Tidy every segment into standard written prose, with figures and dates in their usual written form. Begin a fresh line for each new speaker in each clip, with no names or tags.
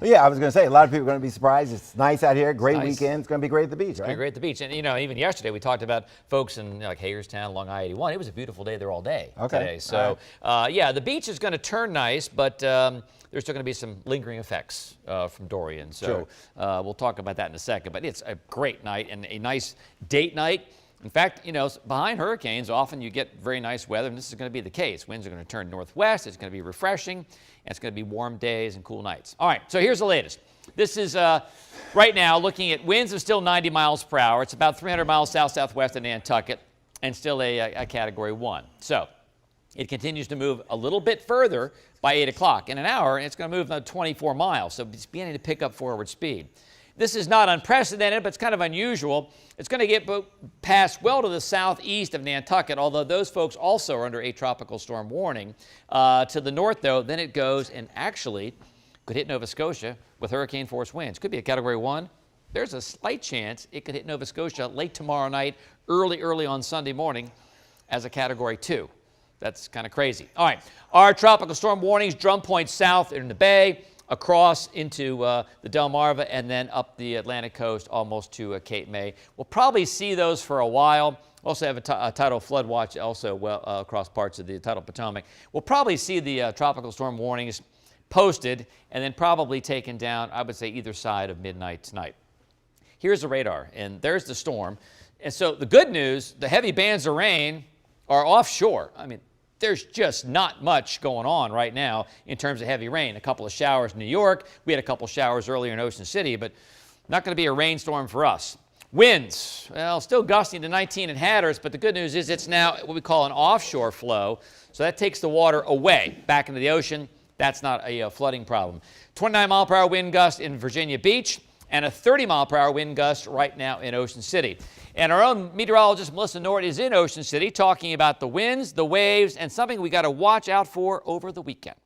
Yeah, I was going to say, a lot of people are going to be surprised. It's nice out here, great
nice.
weekend. It's going to be great at the beach,
It's
right?
going to be great at the beach. And, even yesterday we talked about folks in like Hagerstown, along I-81. It was a beautiful day there all day today. So, yeah, the beach is going to turn nice, but there's still going to be some lingering effects from Dorian. So we'll talk about that in a second. But it's a great night and a nice date night. In fact, behind hurricanes, often you get very nice weather, and this is going to be the case. Winds are going to turn northwest. It's going to be refreshing, and it's going to be warm days and cool nights. All right, so here's the latest. This is right now looking at winds of still 90 miles per hour. It's about 300 miles south-southwest of Nantucket, and still a Category 1. So it continues to move a little bit further by 8 o'clock. In an hour, it's going to move another 24 miles, so it's beginning to pick up forward speed. This is not unprecedented, but it's kind of unusual. It's going to get past well to the southeast of Nantucket, although those folks also are under a tropical storm warning. To the north, though, then it goes and actually could hit Nova Scotia with hurricane-force winds. Could be a Category 1. There's a slight chance it could hit Nova Scotia late tomorrow night, early on Sunday morning as a Category 2. That's kind of crazy. All right, our tropical storm warnings, drum point south in the bay, across into the Delmarva, and then up the Atlantic coast almost to Cape May. We'll probably see those for a while. Also have a tidal flood watch also across parts of the tidal Potomac. We'll probably see the tropical storm warnings posted and then probably taken down, I would say, either side of midnight tonight. Here's the radar, and there's the storm. And so the good news, the heavy bands of rain are offshore. I mean, there's just not much going on right now in terms of heavy rain. A couple of showers in New York. We had a couple of showers earlier in Ocean City, but not going to be a rainstorm for us. Winds, well, still gusting to 19 at Hatteras, but the good news is it's now what we call an offshore flow. So that takes the water away, back into the ocean. That's not a flooding problem. 29-mile-per-hour wind gust in Virginia Beach, and a 30-mile-per-hour wind gust right now in Ocean City. And our own meteorologist, Melissa Nord, is in Ocean City talking about the winds, the waves, and something we got to watch out for over the weekend.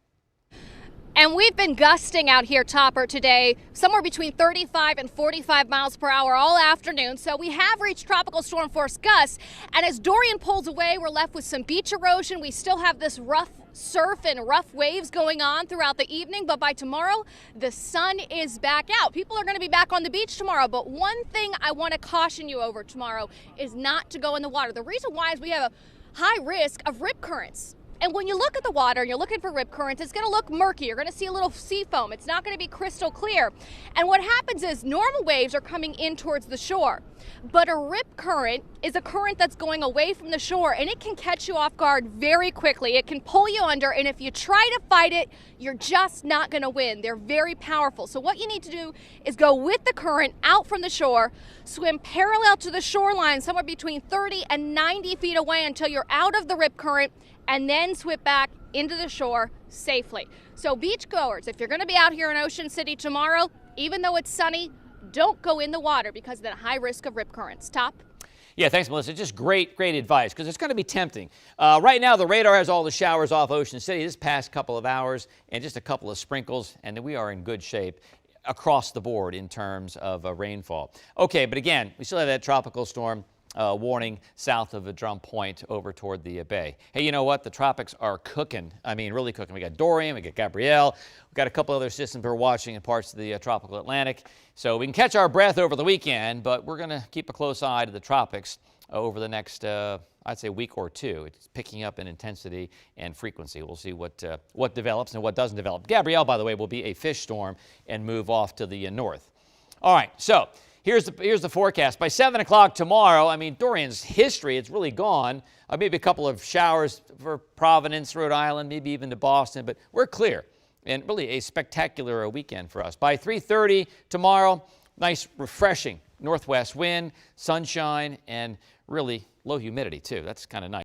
And we've been gusting out here, Topper, today, somewhere between 35 and 45 miles per hour all afternoon. So we have reached tropical storm force gusts. And as Dorian pulls away, we're left with some beach erosion. We still have this rough surf and rough waves going on throughout the evening. But by tomorrow, the sun is back out. People are going to be back on the beach tomorrow. But one thing I want to caution you over tomorrow is not to go in the water. The reason why is we have a high risk of rip currents. And when you look at the water and you're looking for rip currents, it's going to look murky. You're going to see a little sea foam. It's not going to be crystal clear. And what happens is normal waves are coming in towards the shore. But a rip current is a current that's going away from the shore, and it can catch you off guard very quickly. It can pull you under, and if you try to fight it, you're just not going to win. They're very powerful. So what you need to do is go with the current out from the shore, swim parallel to the shoreline somewhere between 30 and 90 feet away until you're out of the rip current, and then swim back into the shore safely. So beachgoers, if you're going to be out here in Ocean City tomorrow, even though it's sunny, don't go in the water because of the high risk of rip currents. Top?
Yeah, thanks, Melissa. Just great advice because it's going to be tempting. Right now, the radar has all the showers off Ocean City this past couple of hours and just a couple of sprinkles, and we are in good shape across the board in terms of rainfall. Okay, but again, we still have that tropical storm warning south of the Drum Point over toward the bay. Hey, you know what? The tropics are cooking. I mean, really cooking. We got Dorian, we got Gabrielle, we got a couple other systems we're watching in parts of the tropical Atlantic. So we can catch our breath over the weekend, but we're going to keep a close eye to the tropics over the next, I'd say, week or two. It's picking up in intensity and frequency. We'll see what develops and what doesn't develop. Gabrielle, by the way, will be a fish storm and move off to the north. All right, so here's the forecast. By 7 o'clock tomorrow, I mean, Dorian's history, it's really gone. Maybe a couple of showers for Providence, Rhode Island, maybe even to Boston, but we're clear. And really a spectacular weekend for us. By 3:30 tomorrow, nice, refreshing northwest wind, sunshine, and really low humidity, too. That's kind of nice.